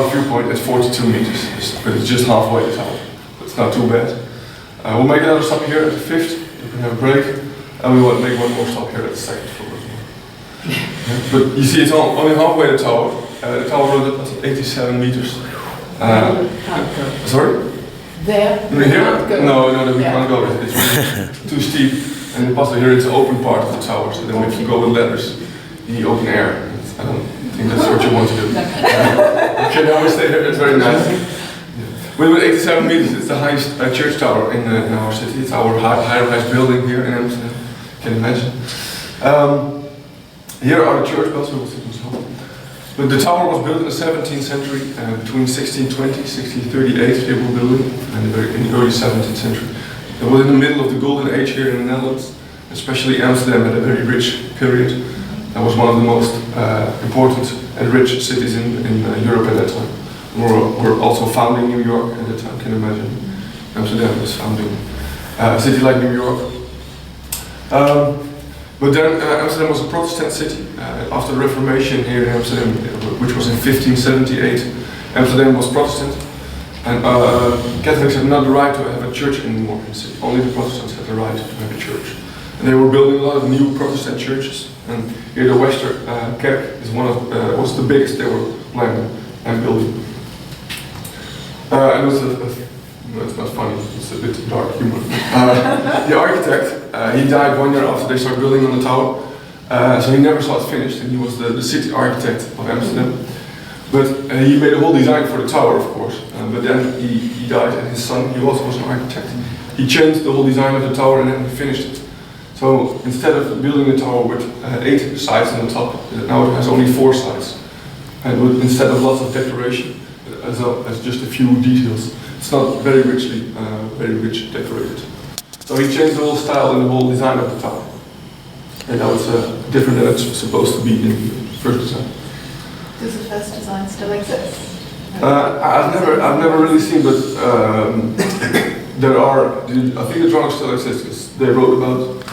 viewpoint at 42 meters, but it's just halfway the tower. It's not too bad. We'll make another stop here at the 5th, you can have a break, and we will make one more stop here at the 2nd floor as well. But you see it's only halfway the tower. The tower runs up at 87 meters. Sorry? There? Here? No, we can't go. It's really too steep. And possibly here it's the open part of the tower, so then if you go with ladders in the open air, I don't think that's what you want to do. You can always stay here, it's very nice. With 87 meters, it's the highest church tower in our city. It's our high-rise building here in Amsterdam, you can imagine. Here are the church bells, we will sit on top. But the tower was built in the 17th century, between 1620 and 1638 they were building, and in the early 17th century. It was in the middle of the golden age here in the Netherlands, especially Amsterdam had a very rich period. That was one of the most important and rich cities in Europe at that time. We're also founding New York at that time, can you imagine? Amsterdam was founding a city like New York. But then Amsterdam was a Protestant city. After the Reformation here in Amsterdam, which was in 1578, Amsterdam was Protestant. And Catholics had not the right to have a church anymore in the city. Only the Protestants had the right to have a church. And they were building a lot of new Protestant churches. And here the Westerkerk is was the biggest they were planning and building. And it's not funny, it's a bit dark humor. The architect, he died 1 year after they started building on the tower. So he never saw it finished, and he was the city architect of Amsterdam. But he made a whole design for the tower, of course. But then he died, and his son, he also was an architect. He changed the whole design of the tower and then he finished it. So instead of building a tower with 8 sides on the top, now it has only 4 sides. And instead of lots of decoration, as just a few details, it's not very rich decorated. So he changed the whole style and the whole design of the tower. And now it's different than it's supposed to be in the first design. Does the first design still exist? I've never really seen, but there are. I think the drawings still exist because they wrote about,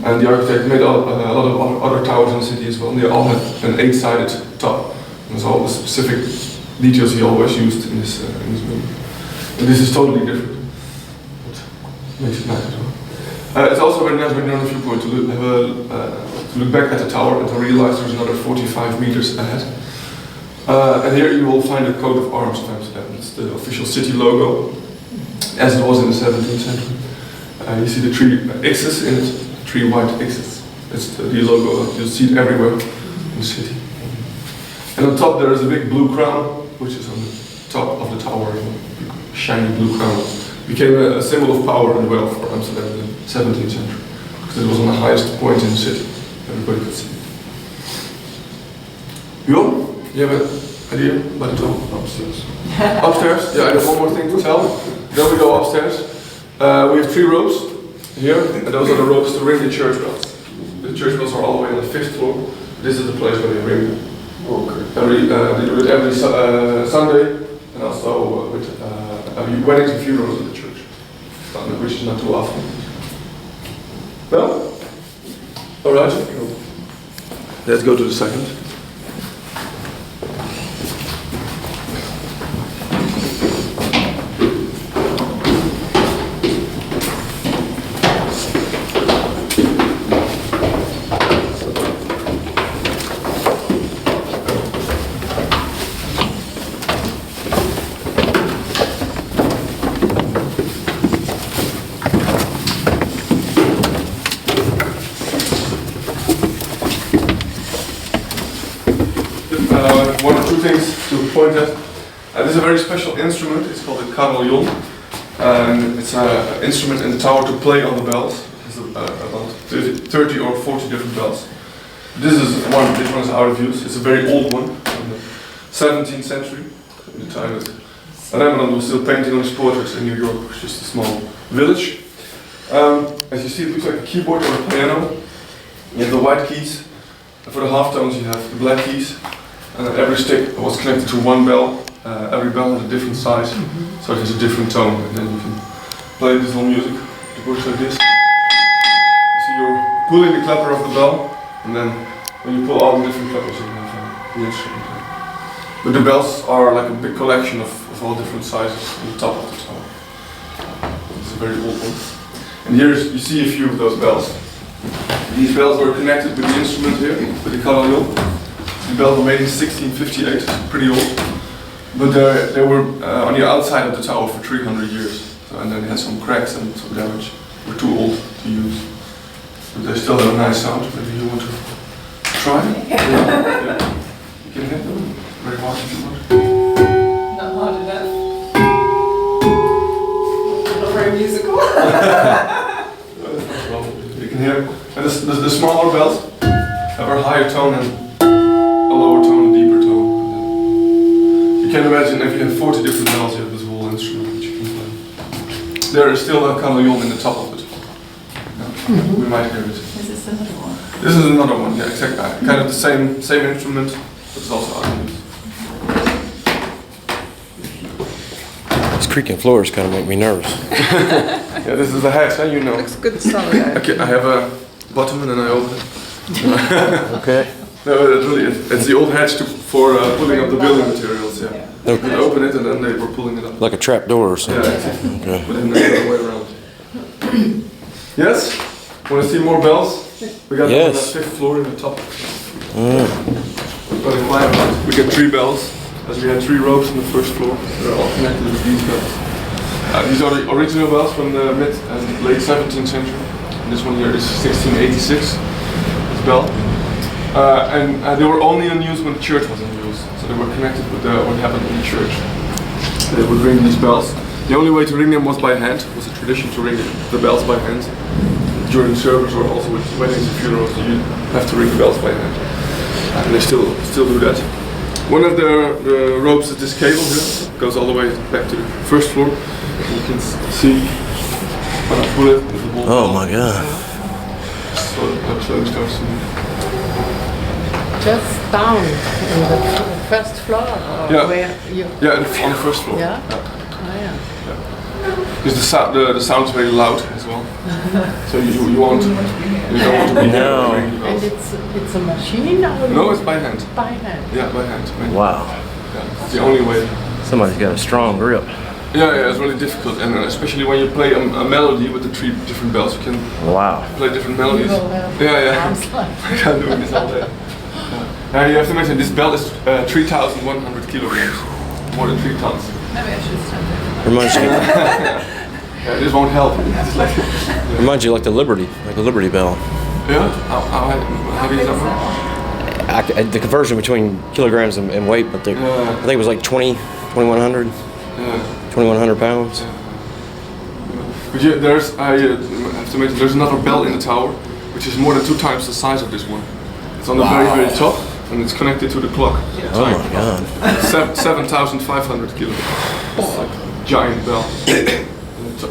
and the architect made a lot of other towers in the city as well. And they all had an 8-sided top. That's all the specific details he always used in this movie. And this is totally different. But makes it nice as well. It's also very nice when you're on a viewpoint to look back at the tower and to realize there's another 45 meters ahead. And here you will find the coat of arms of Amsterdam. It's the official city logo, as it was in the 17th century. You see the 3 X's in it, 3 white X's. It's the logo, you'll see it everywhere in the city. And on top there is a big blue crown, which is on the top of the tower, a shiny blue crown. It became a symbol of power and wealth for Amsterdam in the 17th century, because it was on the highest point in the city. Everybody could see it. Jo? You have an idea about the tower? Upstairs. Upstairs? Yeah, I have one more thing to tell. Then we go upstairs. We have 3 ropes here, and those are the ropes to ring the church bells. The church bells are all the way on the 5th floor. This is the place where they ring them. Okay. They do it every Sunday, and also with weddings and funerals in the church, which is not too often. Well, alright. Let's go to the 2nd. One or two things to point at. This is a very special instrument. It's called a carillon. And it's an instrument in the tower to play on the bells. It's about 30 or 40 different bells. This one is out of use. It's a very old one from the 17th century. In the time that Rembrandt was still painting on his portraits in New York. It was just a small village. As you see, it looks like a keyboard or a piano. You have the white keys. And for the half tones, you have the black keys. And every stick was connected to one bell. Every bell has a different size, so it has a different tone. And then you can play this whole music. It works like this. So you're pulling the clapper of the bell, and then when you pull all the different clappers, you have the instrument. But the bells are like a big collection of all different sizes on the top of the tower. It's a very old one. And here you see a few of those bells. These bells were connected with the instrument here, with the carillon. The bells were made in 1658, pretty old. But they were on the outside of the tower for 300 years. So, and then they had some cracks and some damage. They were too old to use. But they still have a nice sound. Maybe you want to try? Yeah. You can hit them very hard if you want. Not hard enough. Not very musical. You can hear. And the smaller bells have a higher tone and a lower tone, a deeper tone. You can imagine if you have 40 different bells, you have this whole instrument that you can play. There is still a carillon in the top of it. Yeah. We might hear it. Is this another one? This is another one, yeah, exactly. Kind of the same instrument, but it's also arguments. These creaking floors kind of make me nervous. Yeah, this is the head, you know. Looks good solid. Okay, I have a bottom and then I open it. Okay. No, it's the old hatch for pulling up the building materials, yeah. You can open it and then they were pulling it up. Like a trap door or something. Yeah, exactly. Okay. But then the other way around. Yes? Want to see more bells? We got Yes. on the 5th floor in the top. We got 3 bells, as we had 3 ropes on the 1st floor. They're all connected with these bells. These are the original bells from the mid and late 17th century. And this one here is 1686, this bell. And they were only in use when the church was in use. So they were connected with what happened in the church. They would ring these bells. The only way to ring them was by hand. It was a tradition to ring the bells by hand. During service or also with weddings and funerals, you have to ring the bells by hand. And they still do that. One of the ropes is this cable here. It goes all the way back to the 1st floor. You can see when I pull it. Oh my God. So it slowly starts to move. Just down in the first floor, or Yeah. where you? Yeah, on the 1st floor. Yeah? Oh, yeah. Because the sound is very loud as well. So you don't want to be No. ringing the And bells. it's a machine or? No, it's by hand. by hand. Yeah, by hand. Wow. Yeah, it's the only way. Somebody's got a strong grip. Yeah, it's really difficult, and especially when you play a melody with the 3 different bells, you can Wow. play different melodies. You will have Yeah. arms like- I can't do this all day. Now you have to mention this bell is 3,100 kilograms, more than 3 tons. Maybe I should stand there. Reminds you, Yeah, this won't help. It's like, reminds you like the Liberty Bell. yeah, how heavy is that one? The conversion between kilograms and weight, but I think it was like 2,100 Yeah. pounds. But yeah, I have to mention, there's another bell in the tower, which is more than 2 times the size of this one. It's on the very top, and it's connected to the clock. Oh my God. 7,500 kilograms. It's like a giant bell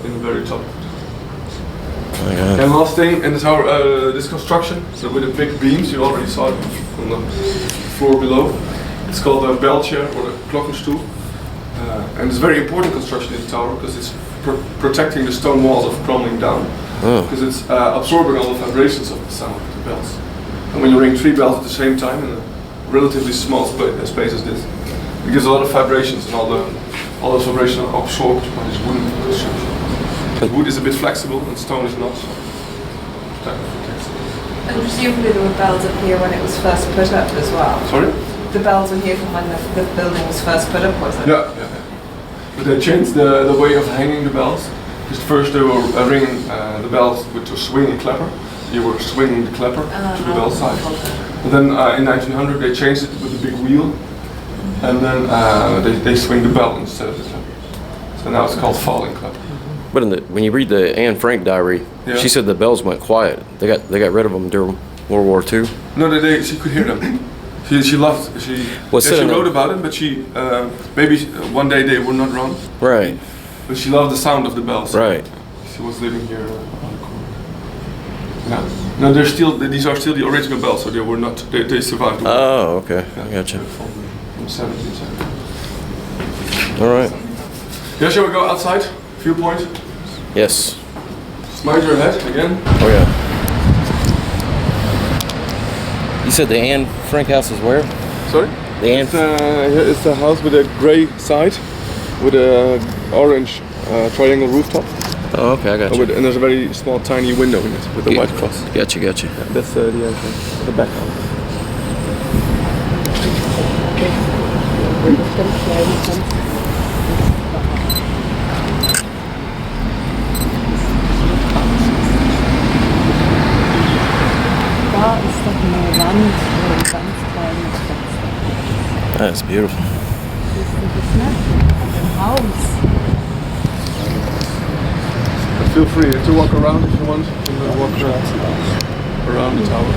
in the very top. Oh my God. And last thing in the tower, this construction, so with the big beams, you already saw it on the floor below. It's called a bell chair or a glockenstoel. And it's a very important construction in the tower because it's protecting the stone walls of crumbling down. Because it's absorbing all the vibrations of the sound of the bells. And when you ring 3 bells at the same time in a relatively small space as this, it gives a lot of vibrations, and all those vibrations are absorbed by this wooden construction. But wood is a bit flexible and stone is not. So that protects it. And presumably there were bells up here when it was first put up as well. Sorry? The bells were here from when the building was first put up, was it? Yeah. But they changed the way of hanging the bells. Just first they were ringing the bells with a swinging clapper. You were swinging the clapper to the bell side. But then in 1900 they changed it with a big wheel, and then they swing the bell instead of the clapper. So now it's called falling clapper. But when you read the Anne Frank diary, Yeah. she said the bells went quiet. They got rid of them during World War II. No, she could hear them. She loved. She wrote about it, but she maybe one day they would not run. Right. But she loved the sound of the bells. Right. She was living here on the corner. Yeah. No, these are still the original bells, so they were not. They survived. the war. Oh, okay. I gotcha. From 17th century. All right. Yeah, shall we go outside? Viewpoint. Yes. Smile your head again. Oh yeah. You said the Anne Frank house is where? Sorry. Here is the house with a grey side, with a orange triangle rooftop. Oh, okay, I got you. And there's a very small, tiny window in it with a white cross. Gotcha. That's the entrance, the back house. Da ist doch eine Wand, wo ein ganz kleines Fenster. That's beautiful. Siehst du das nicht? Ein Haus. Feel free to walk around if you want. You can walk around the tower.